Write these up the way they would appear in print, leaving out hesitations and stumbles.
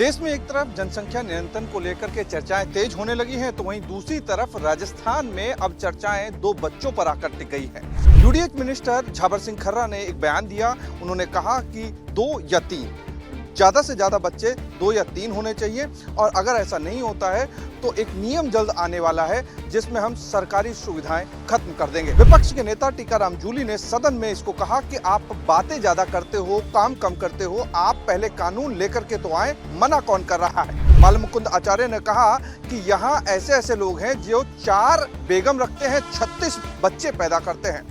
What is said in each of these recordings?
देश में एक तरफ जनसंख्या नियंत्रण को लेकर के चर्चाएं तेज होने लगी हैं, तो वहीं दूसरी तरफ राजस्थान में अब चर्चाएं दो बच्चों पर आकर टिक गई हैं। यूडीएच मिनिस्टर झाबर सिंह खर्रा ने एक बयान दिया। उन्होंने कहा कि 2 या 3 ज्यादा से ज्यादा बच्चे 2 या 3 होने चाहिए, और अगर ऐसा नहीं होता है तो एक नियम जल्द आने वाला है जिसमें हम सरकारी सुविधाएं खत्म कर देंगे। विपक्ष के नेता टीकाराम जूली ने सदन में इसको कहा कि आप बातें ज्यादा करते हो, काम कम करते हो, आप पहले कानून लेकर के तो आए, मना कौन कर रहा है। बालमुकुंद आचार्य ने कहा कि यहाँ ऐसे ऐसे लोग हैं जो 4 बेगम रखते हैं, 36 बच्चे पैदा करते हैं।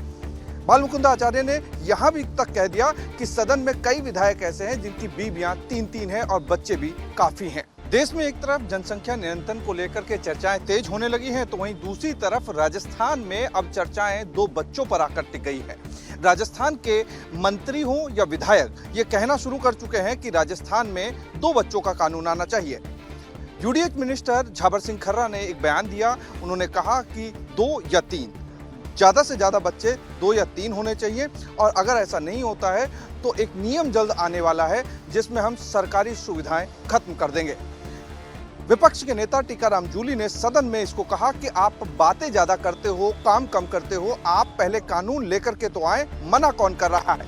बालमुकुंद आचार्य ने यहाँ भी तक कह दिया कि सदन में कई विधायक ऐसे हैं जिनकी बीवियां 3-3 हैं और बच्चे भी काफी हैं। देश में एक तरफ जनसंख्या नियंत्रण को लेकर के चर्चाएं तेज होने लगी हैं, तो वहीं दूसरी तरफ राजस्थान में अब चर्चाएं 2 बच्चों पर आकर टिक गई है। राजस्थान के मंत्री हो या विधायक ये कहना शुरू कर चुके हैं कि राजस्थान में 2 बच्चों का कानून आना चाहिए। यूडीएच मिनिस्टर झाबर सिंह खर्रा ने एक बयान दिया। उन्होंने कहा कि 2 या 3 ज्यादा से ज्यादा बच्चे 2 या 3 होने चाहिए, और अगर ऐसा नहीं होता है तो एक नियम जल्द आने वाला है जिसमें हम सरकारी सुविधाएं खत्म कर देंगे। विपक्ष के नेता टीकाराम जूली ने सदन में इसको कहा कि आप बातें ज्यादा करते हो, काम कम करते हो, आप पहले कानून लेकर के तो आए, मना कौन कर रहा है।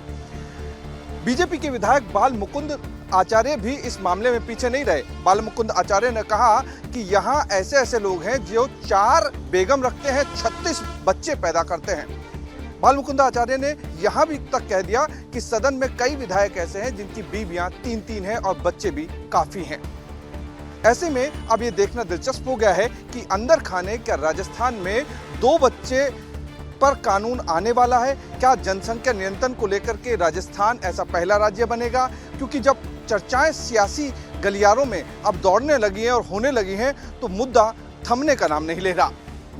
बीजेपी के विधायक बालमुकुंद आचार्य भी इस मामले में पीछे नहीं रहे। बालमुकुंद आचार्य ने कहा कि यहाँ ऐसे ऐसे लोग हैं जो 4 बेगम रखते हैं, 36 बच्चे पैदा करते हैं। बालमुकुंद आचार्य ने यहाँ भी तक कह दिया कि सदन में कई विधायक ऐसे हैं जिनकी बीवियां 3-3 हैं और बच्चे भी काफी हैं। ऐसे में अब ये देखना दिलचस्प हो गया है कि अंदर खाने क्या राजस्थान में 2 बच्चे पर कानून आने वाला है। क्या जनसंख्या नियंत्रण को लेकर के राजस्थान ऐसा पहला राज्य बनेगा? क्योंकि जब चर्चाएं सियासी गलियारों में अब दौड़ने लगी हैं और होने लगी हैं तो मुद्दा थमने का नाम नहीं ले रहा।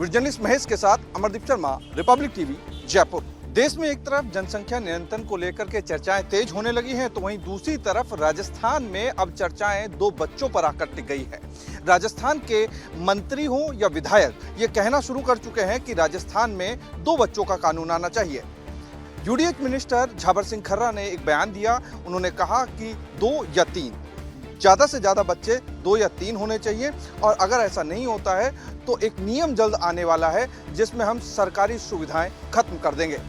जर्नलिस्ट महेश के साथ अमरदीप शर्मा, रिपब्लिक टीवी, जयपुर। देश में एक तरफ जनसंख्या नियंत्रण को लेकर के चर्चाएं तेज होने लगी हैं, तो वहीं दूसरी तरफ राजस्थान में अब चर्चाएं 2 बच्चों पर आकर टिक गई है। राजस्थान के मंत्री हो या विधायक ये कहना शुरू कर चुके हैं कि राजस्थान में 2 बच्चों का कानून आना चाहिए। यूडीएच मिनिस्टर झाबर सिंह खर्रा ने एक बयान दिया। उन्होंने कहा कि 2 या 3 ज्यादा से ज्यादा बच्चे 2 या 3 होने चाहिए, और अगर ऐसा नहीं होता है तो एक नियम जल्द आने वाला है जिसमें हम सरकारी सुविधाएं खत्म कर देंगे।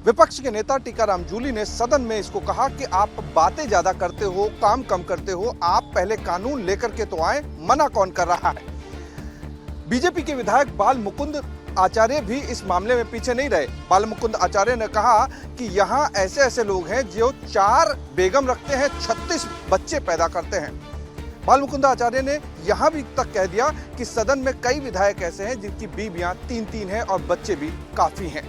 विपक्ष के नेता टीकाराम जूली ने सदन में इसको कहा कि आप बातें ज्यादा करते हो, काम कम करते हो, आप पहले कानून लेकर के तो आए, मना कौन कर रहा है। बीजेपी के विधायक बालमुकुंद आचार्य भी इस मामले में पीछे नहीं रहे। बालमुकुंद आचार्य ने कहा कि यहाँ ऐसे ऐसे लोग हैं जो 4 बेगम रखते हैं, 36 बच्चे पैदा करते हैं। बालमुकुंद आचार्य ने यहाँ भी तक कह दिया कि सदन में कई विधायक ऐसे हैं जिनकी बीवियां 3-3 हैं और बच्चे भी काफी हैं।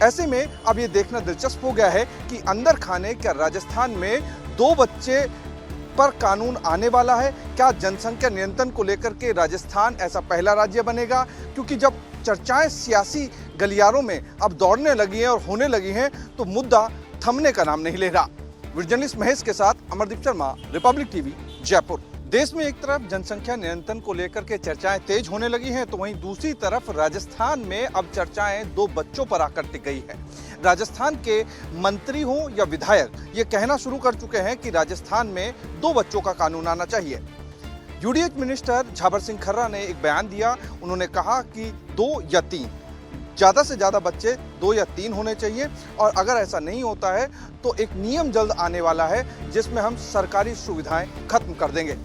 ऐसे में अब ये देखना दिलचस्प हो गया है कि अंदर खाने क्या राजस्थान में 2 बच्चे पर कानून आने वाला है। क्या जनसंख्या नियंत्रण को लेकर के राजस्थान ऐसा पहला राज्य बनेगा? क्योंकि जब चर्चाएं सियासी गलियारों में अब दौड़ने लगी हैं और होने लगी हैं तो मुद्दा थमने का नाम नहीं ले रहा। जर्नलिस्ट महेश के साथ अमरदीप शर्मा, रिपब्लिक टीवी, जयपुर। देश में एक तरफ जनसंख्या नियंत्रण को लेकर के चर्चाएं तेज होने लगी हैं, तो वहीं दूसरी तरफ राजस्थान में अब चर्चाएं 2 बच्चों पर आकर टिक गई है। राजस्थान के मंत्री हो या विधायक ये कहना शुरू कर चुके हैं कि राजस्थान में 2 बच्चों का कानून आना चाहिए। यूडीएच मिनिस्टर झाबर सिंह खर्रा ने एक बयान दिया। उन्होंने कहा कि 2 या 3 ज्यादा से ज्यादा बच्चे 2 या 3 होने चाहिए, और अगर ऐसा नहीं होता है तो एक नियम जल्द आने वाला है जिसमें हम सरकारी सुविधाएं खत्म कर देंगे।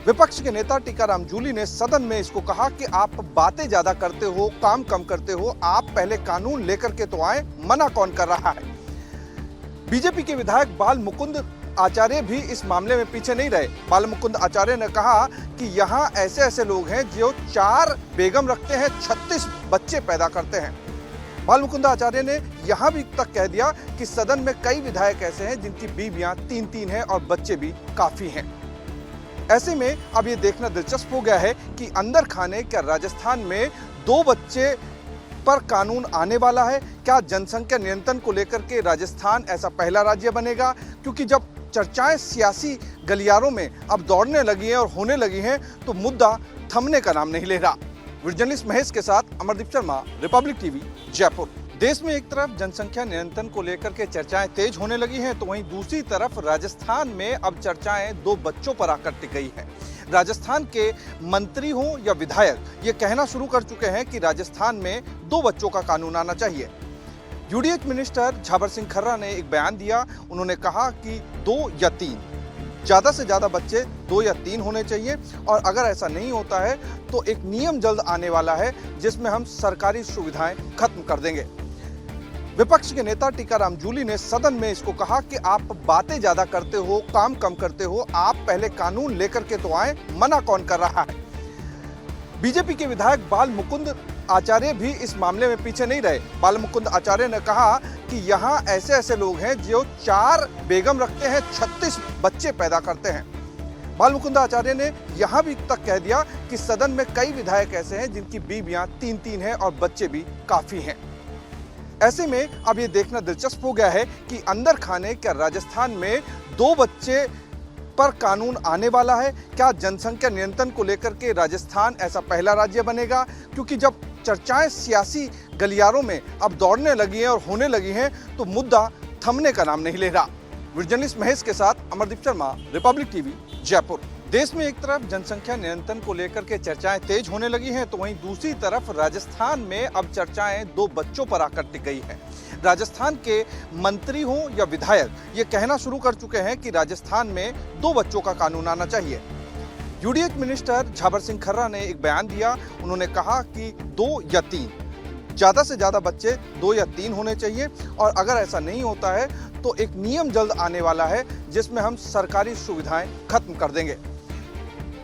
विपक्ष के नेता टीकाराम जूली ने सदन में इसको कहा कि आप बातें ज्यादा करते हो, काम कम करते हो, आप पहले कानून लेकर के तो आए, मना कौन कर रहा है। बीजेपी के विधायक बालमुकुंद आचार्य भी इस मामले में पीछे नहीं रहे। बालमुकुंद आचार्य ने कहा कि यहाँ ऐसे ऐसे लोग हैं जो 4 बेगम रखते हैं, 36 बच्चे पैदा करते हैं। बालमुकुंद आचार्य ने यहाँ भी तक कह दिया कि सदन में कई विधायक ऐसे हैं जिनकी बीवियां 3-3 हैं और बच्चे भी काफी हैं। ऐसे में अब ये देखना दिलचस्प हो गया है कि अंदर खाने क्या राजस्थान में 2 बच्चे पर कानून आने वाला है। क्या जनसंख्या नियंत्रण को लेकर के राजस्थान ऐसा पहला राज्य बनेगा? क्योंकि जब चर्चाएं सियासी गलियारों में अब दौड़ने लगी हैं और होने लगी हैं तो मुद्दा थमने का नाम नहीं ले रहा। जर्नलिस्ट महेश के साथ अमरदीप शर्मा, रिपब्लिक टीवी, जयपुर। देश में एक तरफ जनसंख्या नियंत्रण को लेकर के चर्चाएं तेज होने लगी हैं, तो वहीं दूसरी तरफ राजस्थान में अब चर्चाएं दो बच्चों पर आकर टिक गई हैं। राजस्थान के मंत्री हों या विधायक ये कहना शुरू कर चुके हैं कि राजस्थान में दो बच्चों का कानून आना चाहिए। यूडीएच मिनिस्टर झाबर सिंह खर्रा ने एक बयान दिया। उन्होंने कहा कि 2 या 3 ज़्यादा से ज़्यादा बच्चे 2 या 3 होने चाहिए, और अगर ऐसा नहीं होता है तो एक नियम जल्द आने वाला है जिसमें हम सरकारी सुविधाएं खत्म कर देंगे। विपक्ष के नेता टीकाराम जूली ने सदन में इसको कहा कि आप बातें ज्यादा करते हो, काम कम करते हो, आप पहले कानून लेकर के तो आए, मना कौन कर रहा है। बीजेपी के विधायक बाल मुकुंद आचार्य भी इस मामले में पीछे नहीं रहे। बाल मुकुंद आचार्य ने कहा कि यहाँ ऐसे ऐसे लोग हैं जो 4 बेगम रखते हैं, 36 बच्चे पैदा करते हैं। बाल मुकुंद आचार्य ने यहाँ भी तक कह दिया कि सदन में कई विधायक ऐसे हैं जिनकी बीवियां 3-3 हैं और बच्चे भी काफी हैं। ऐसे में अब ये देखना दिलचस्प हो गया है कि अंदर खाने क्या राजस्थान में 2 बच्चे पर कानून आने वाला है। क्या जनसंख्या नियंत्रण को लेकर के राजस्थान ऐसा पहला राज्य बनेगा? क्योंकि जब चर्चाएं सियासी गलियारों में अब दौड़ने लगी हैं और होने लगी हैं तो मुद्दा थमने का नाम नहीं ले रहा। जर्नलिस्ट महेश के साथ अमरदीप शर्मा, रिपब्लिक टीवी, जयपुर। देश में एक तरफ जनसंख्या नियंत्रण को लेकर के चर्चाएं तेज होने लगी हैं, तो वहीं दूसरी तरफ राजस्थान में अब चर्चाएं 2 बच्चों पर आकर टिक गई हैं। राजस्थान के मंत्री हों या विधायक ये कहना शुरू कर चुके हैं कि राजस्थान में 2 बच्चों का कानून आना चाहिए। यूडीएच मिनिस्टर झाबर सिंह खर्रा ने एक बयान दिया। उन्होंने कहा कि 2 या 3 ज़्यादा से ज़्यादा बच्चे 2 या 3 होने चाहिए, और अगर ऐसा नहीं होता है तो एक नियम जल्द आने वाला है जिसमें हम सरकारी सुविधाएं खत्म कर देंगे।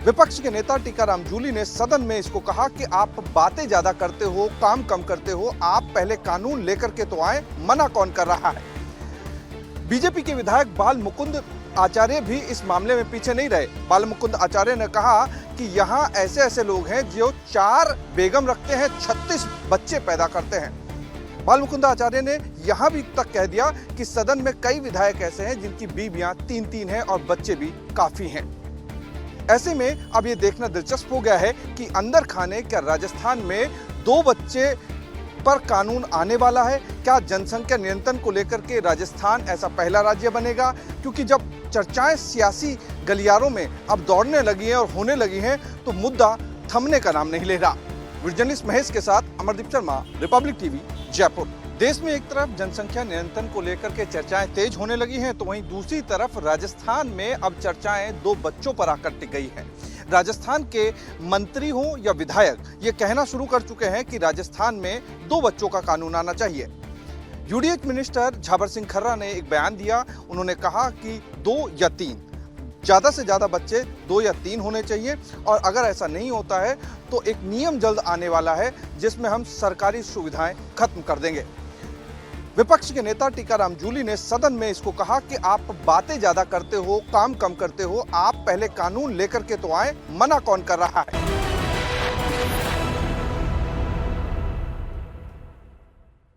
विपक्ष के नेता टीकाराम जूली ने सदन में इसको कहा कि आप बातें ज्यादा करते हो, काम कम करते हो, आप पहले कानून लेकर के तो आए, मना कौन कर रहा है। बीजेपी के विधायक बाल मुकुंद आचार्य भी इस मामले में पीछे नहीं रहे। बाल मुकुंद आचार्य ने कहा कि यहाँ ऐसे ऐसे लोग हैं जो 4 बेगम रखते हैं, 36 बच्चे पैदा करते हैं। बाल मुकुंद आचार्य ने यहाँ भी तक कह दिया कि सदन में कई विधायक ऐसे हैं जिनकी बीवियां 3-3 हैं और बच्चे भी काफी हैं। ऐसे में अब ये देखना दिलचस्प हो गया है कि अंदर खाने क्या राजस्थान में 2 बच्चे पर कानून आने वाला है। क्या जनसंख्या नियंत्रण को लेकर के राजस्थान ऐसा पहला राज्य बनेगा? क्योंकि जब चर्चाएं सियासी गलियारों में अब दौड़ने लगी हैं और होने लगी हैं तो मुद्दा थमने का नाम नहीं ले रहा। जर्नलिस्ट महेश के साथ अमरदीप शर्मा, रिपब्लिक टीवी, जयपुर। देश में एक तरफ जनसंख्या नियंत्रण को लेकर के चर्चाएं तेज होने लगी हैं, तो वहीं दूसरी तरफ राजस्थान में अब चर्चाएं 2 बच्चों पर आकर टिक गई हैं। राजस्थान के मंत्री हों या विधायक ये कहना शुरू कर चुके हैं कि राजस्थान में 2 बच्चों का कानून आना चाहिए। यूडीएच मिनिस्टर झाबर सिंह खर्रा ने एक बयान दिया। उन्होंने कहा कि 2 या 3 ज़्यादा से ज़्यादा बच्चे 2 या 3 होने चाहिए, और अगर ऐसा नहीं होता है तो एक नियम जल्द आने वाला है जिसमें हम सरकारी सुविधाएं खत्म कर देंगे। विपक्ष के नेता टीकाराम जूली ने सदन में इसको कहा कि आप बातें ज्यादा करते हो, काम कम करते हो, आप पहले कानून लेकर के तो आए, मना कौन कर रहा है।